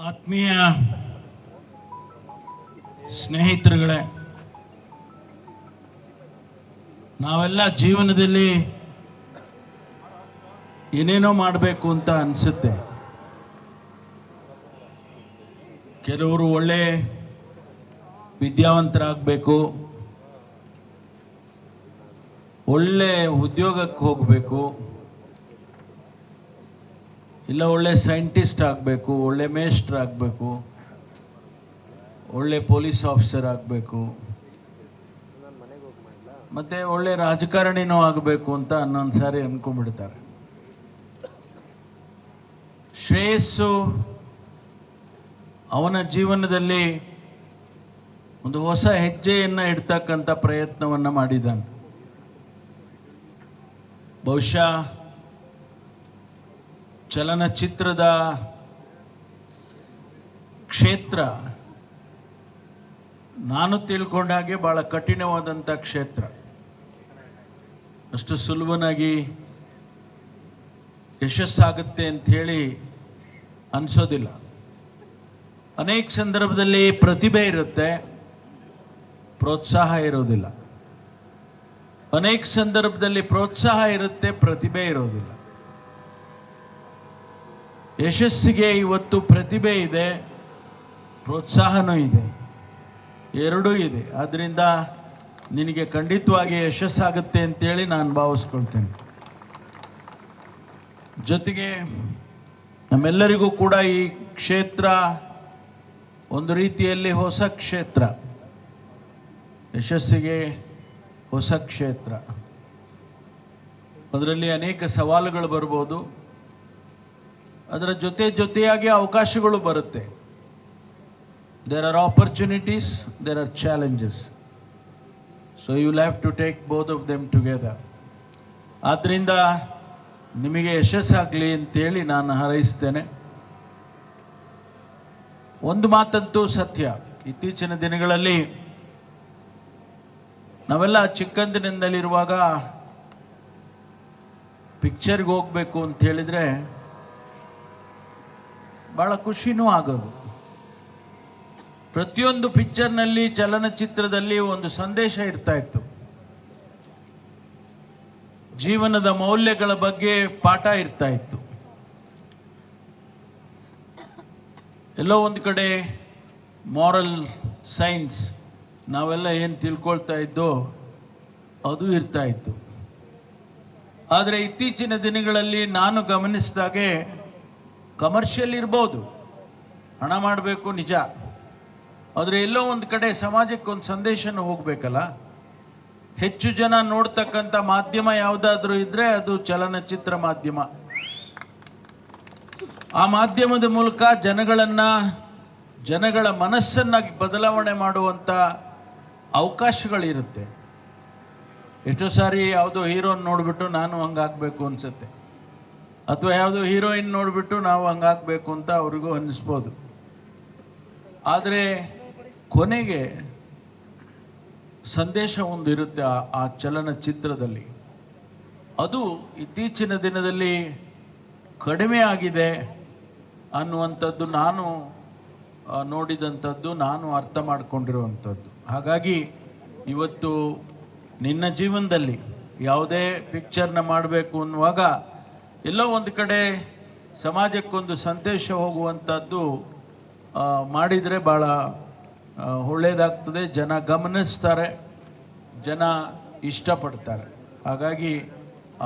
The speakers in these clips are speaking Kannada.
ಆತ್ಮೀಯ ಸ್ನೇಹಿತರುಗಳೇ, ನಾವೆಲ್ಲ ಜೀವನದಲ್ಲಿ ಏನೇನೋ ಮಾಡಬೇಕು ಅಂತ ಅನಿಸುತ್ತೆ. ಕೆಲವರು ಒಳ್ಳೆ ವಿದ್ಯಾವಂತರಾಗಬೇಕು, ಒಳ್ಳೆ ಉದ್ಯೋಗಕ್ಕೆ ಹೋಗಬೇಕು, ಇಲ್ಲ ಒಳ್ಳೆ ಸೈಂಟಿಸ್ಟ್ ಆಗಬೇಕು, ಒಳ್ಳೆ ಮೇಸ್ಟ್ರ್ ಆಗಬೇಕು, ಒಳ್ಳೆ ಪೊಲೀಸ್ ಆಫೀಸರ್ ಆಗಬೇಕು, ಮತ್ತು ಒಳ್ಳೆ ರಾಜಕಾರಣಿನೂ ಆಗಬೇಕು ಅಂತ ಅನ್ನೊಂದು ಸಾರಿ ಅಂದ್ಕೊಂಡ್ಬಿಡ್ತಾರೆ. ಶ್ರೇಯಸ್ಸು ಅವನ ಜೀವನದಲ್ಲಿ ಒಂದು ಹೊಸ ಹೆಜ್ಜೆಯನ್ನು ಇಡ್ತಕ್ಕಂಥ ಪ್ರಯತ್ನವನ್ನು ಮಾಡಿದ್ದಾನೆ. ಬಹುಶಃ ಚಲನಚಿತ್ರದ ಕ್ಷೇತ್ರ ನಾನು ತಿಳ್ಕೊಂಡ ಹಾಗೆ ಭಾಳ ಕಠಿಣವಾದಂಥ ಕ್ಷೇತ್ರ. ಅಷ್ಟು ಸುಲಭನಾಗಿ ಯಶಸ್ಸಾಗುತ್ತೆ ಅಂಥೇಳಿ ಅನಿಸೋದಿಲ್ಲ. ಅನೇಕ ಸಂದರ್ಭದಲ್ಲಿ ಪ್ರತಿಭೆ ಇರುತ್ತೆ, ಪ್ರೋತ್ಸಾಹ ಇರೋದಿಲ್ಲ. ಅನೇಕ ಸಂದರ್ಭದಲ್ಲಿ ಪ್ರೋತ್ಸಾಹ ಇರುತ್ತೆ, ಪ್ರತಿಭೆ ಇರೋದಿಲ್ಲ. ಯಶಸ್ಸಿಗೆ ಇವತ್ತು ಪ್ರತಿಭೆ ಇದೆ, ಪ್ರೋತ್ಸಾಹನೂ ಇದೆ, ಎರಡೂ ಇದೆ. ಆದ್ದರಿಂದ ನಿನಗೆ ಖಂಡಿತವಾಗಿ ಯಶಸ್ಸಾಗುತ್ತೆ ಅಂತೇಳಿ ನಾನು ಭಾವಿಸ್ಕೊಳ್ತೇನೆ. ಜೊತೆಗೆ ನಮ್ಮೆಲ್ಲರಿಗೂ ಕೂಡ ಈ ಕ್ಷೇತ್ರ ಒಂದು ರೀತಿಯಲ್ಲಿ ಹೊಸ ಕ್ಷೇತ್ರ, ಯಶಸ್ಸಿಗೆ ಹೊಸ ಕ್ಷೇತ್ರ. ಅದರಲ್ಲಿ ಅನೇಕ ಸವಾಲುಗಳು ಬರ್ಬೋದು, ಅದರ ಜೊತೆಯಾಗಿ ಅವಕಾಶಗಳು ಬರುತ್ತೆ. There are opportunities, there are challenges. So you will have to take both of them together. ಆದ್ದರಿಂದ ನಿಮಗೆ ಯಶಸ್ಸಾಗಲಿ ಅಂತೇಳಿ ನಾನು ಹಾರೈಸ್ತೇನೆ. ಒಂದು ಮಾತಂತೂ ಸತ್ಯ, ಇತ್ತೀಚಿನ ದಿನಗಳಲ್ಲಿ ನಾವೆಲ್ಲ ಚಿಕ್ಕಂದಿನಿಂದಲಿರುವಾಗ ಪಿಕ್ಚರ್ಗೆ ಹೋಗಬೇಕು ಅಂತ ಹೇಳಿದರೆ ಭಾಳ ಖುಷಿನೂ ಆಗೋದು. ಪ್ರತಿಯೊಂದು ಪಿಕ್ಚರ್ನಲ್ಲಿ, ಚಲನಚಿತ್ರದಲ್ಲಿ ಒಂದು ಸಂದೇಶ ಇರ್ತಾ ಇತ್ತು. ಜೀವನದ ಮೌಲ್ಯಗಳ ಬಗ್ಗೆ ಪಾಠ ಇರ್ತಾ ಇತ್ತು. ಎಲ್ಲೋ ಒಂದು ಕಡೆ ಮಾರಲ್ ಸೈನ್ಸ್ ನಾವೆಲ್ಲ ಏನು ತಿಳ್ಕೊಳ್ತಾ ಇದ್ದೋ ಅದು ಇರ್ತಾ ಇತ್ತು. ಆದರೆ ಇತ್ತೀಚಿನ ದಿನಗಳಲ್ಲಿ ನಾನು ಗಮನಿಸಿದಾಗೆ ಕಮರ್ಷಿಯಲ್ ಇರ್ಬೋದು, ಹಣ ಮಾಡಬೇಕು ನಿಜ, ಆದರೆ ಎಲ್ಲೋ ಒಂದು ಕಡೆ ಸಮಾಜಕ್ಕೆ ಒಂದು ಸಂದೇಶನೂ ಹೋಗಬೇಕಲ್ಲ. ಹೆಚ್ಚು ಜನ ನೋಡ್ತಕ್ಕಂಥ ಮಾಧ್ಯಮ ಯಾವುದಾದ್ರೂ ಇದ್ದರೆ ಅದು ಚಲನಚಿತ್ರ ಮಾಧ್ಯಮ. ಆ ಮಾಧ್ಯಮದ ಮೂಲಕ ಜನಗಳ ಮನಸ್ಸನ್ನು ಬದಲಾವಣೆ ಮಾಡುವಂಥ ಅವಕಾಶಗಳಿರುತ್ತೆ. ಎಷ್ಟೋ ಸಾರಿ ಯಾವುದೋ ಹೀರೋನ್ ನೋಡಿಬಿಟ್ಟು ನಾನು ಹಂಗಾಗಬೇಕು ಅನಿಸುತ್ತೆ, ಅಥವಾ ಯಾವುದೋ ಹೀರೋಯಿನ್ ನೋಡಿಬಿಟ್ಟು ನಾವು ಹಂಗಾಗಬೇಕು ಅಂತ ಅವ್ರಿಗೂ ಅನ್ನಿಸ್ಬೋದು. ಆದರೆ ಕೊನೆಗೆ ಸಂದೇಶ ಒಂದು ಇರುತ್ತೆ ಆ ಚಲನಚಿತ್ರದಲ್ಲಿ. ಅದು ಇತ್ತೀಚಿನ ದಿನದಲ್ಲಿ ಕಡಿಮೆ ಆಗಿದೆ ಅನ್ನುವಂಥದ್ದು ನಾನು ನೋಡಿದಂಥದ್ದು, ನಾನು ಅರ್ಥ ಮಾಡಿಕೊಂಡಿರುವಂಥದ್ದು. ಹಾಗಾಗಿ ಇವತ್ತು ನಿನ್ನ ಜೀವನದಲ್ಲಿ ಯಾವುದೇ ಪಿಕ್ಚರ್ನ ಮಾಡಬೇಕು ಅನ್ನುವಾಗ ಎಲ್ಲೋ ಒಂದು ಕಡೆ ಸಮಾಜಕ್ಕೊಂದು ಸಂದೇಶ ಹೋಗುವಂಥದ್ದು ಮಾಡಿದರೆ ಭಾಳ ಒಳ್ಳೆಯದಾಗ್ತದೆ. ಜನ ಗಮನಿಸ್ತಾರೆ, ಜನ ಇಷ್ಟಪಡ್ತಾರೆ. ಹಾಗಾಗಿ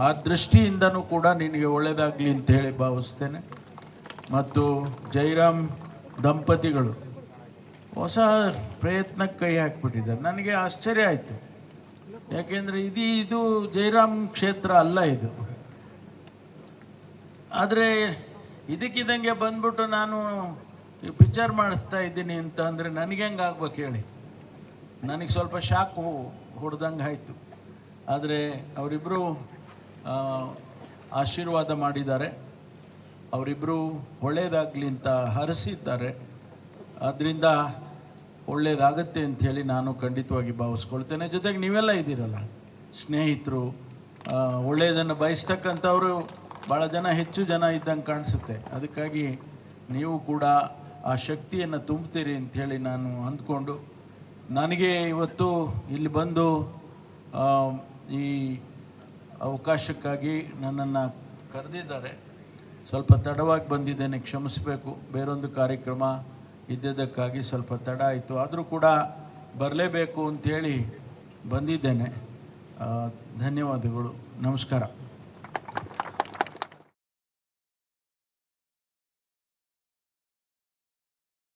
ಆ ದೃಷ್ಟಿಯಿಂದನೂ ಕೂಡ ನಿನಗೆ ಒಳ್ಳೆಯದಾಗಲಿ ಅಂತ ಹೇಳಿ ಭಾವಿಸ್ತೇನೆ. ಮತ್ತು ಜೈರಾಮ್ ದಂಪತಿಗಳು ಹೊಸ ಪ್ರಯತ್ನಕ್ಕೆ ಕೈ ಹಾಕಿಬಿಟ್ಟಿದ್ದಾರೆ. ನನಗೆ ಆಶ್ಚರ್ಯ ಆಯಿತು, ಯಾಕೆಂದರೆ ಇದು ಜೈರಾಮ್ ಕ್ಷೇತ್ರ ಅಲ್ಲ ಇದು. ಆದರೆ ಇದಕ್ಕಿದ್ದಂಗೆ ಬಂದ್ಬಿಟ್ಟು ನಾನು ಈ ಪಿಕ್ಚರ್ ಮಾಡಿಸ್ತಾ ಇದ್ದೀನಿ ಅಂತ ಅಂದರೆ ನನಗೆ ಹೆಂಗೆ ಆಗ್ಬೇಕು ಹೇಳಿ? ನನಗೆ ಸ್ವಲ್ಪ ಶಾಕ್ ಹೊಡೆದಂಗೆ ಆಯಿತು. ಆದರೆ ಅವರಿಬ್ಬರು ಆಶೀರ್ವಾದ ಮಾಡಿದ್ದಾರೆ, ಅವರಿಬ್ಬರು ಒಳ್ಳೆಯದಾಗಲಿ ಅಂತ ಹರಸಿದ್ದಾರೆ. ಆದ್ದರಿಂದ ಒಳ್ಳೆಯದಾಗತ್ತೆ ಅಂಥೇಳಿ ನಾನು ಖಂಡಿತವಾಗಿ ಭಾವಿಸ್ಕೊಳ್ತೇನೆ. ಜೊತೆಗೆ ನೀವೆಲ್ಲ ಇದ್ದೀರಲ್ಲ ಸ್ನೇಹಿತರು, ಒಳ್ಳೆಯದನ್ನು ಬಯಸ್ತಕ್ಕಂಥವರು ಭಾಳ ಜನ, ಹೆಚ್ಚು ಜನ ಇದ್ದಂಗೆ ಕಾಣಿಸುತ್ತೆ. ಅದಕ್ಕಾಗಿ ನೀವು ಕೂಡ ಆ ಶಕ್ತಿಯನ್ನು ತುಂಬ್ತೀರಿ ಅಂಥೇಳಿ ನಾನು ಅಂದ್ಕೊಂಡು, ನನಗೆ ಇವತ್ತು ಇಲ್ಲಿ ಬಂದು ಈ ಅವಕಾಶಕ್ಕಾಗಿ ನನ್ನನ್ನು ಕರೆದಿದ್ದಾರೆ. ಸ್ವಲ್ಪ ತಡವಾಗಿ ಬಂದಿದ್ದೇನೆ, ಕ್ಷಮಿಸಬೇಕು. ಬೇರೊಂದು ಕಾರ್ಯಕ್ರಮ ಇದ್ದಿದ್ದಕ್ಕಾಗಿ ಸ್ವಲ್ಪ ತಡ ಆಯಿತು. ಆದರೂ ಕೂಡ ಬರಲೇಬೇಕು ಅಂಥೇಳಿ ಬಂದಿದ್ದೇನೆ. ಧನ್ಯವಾದಗಳು. ನಮಸ್ಕಾರ.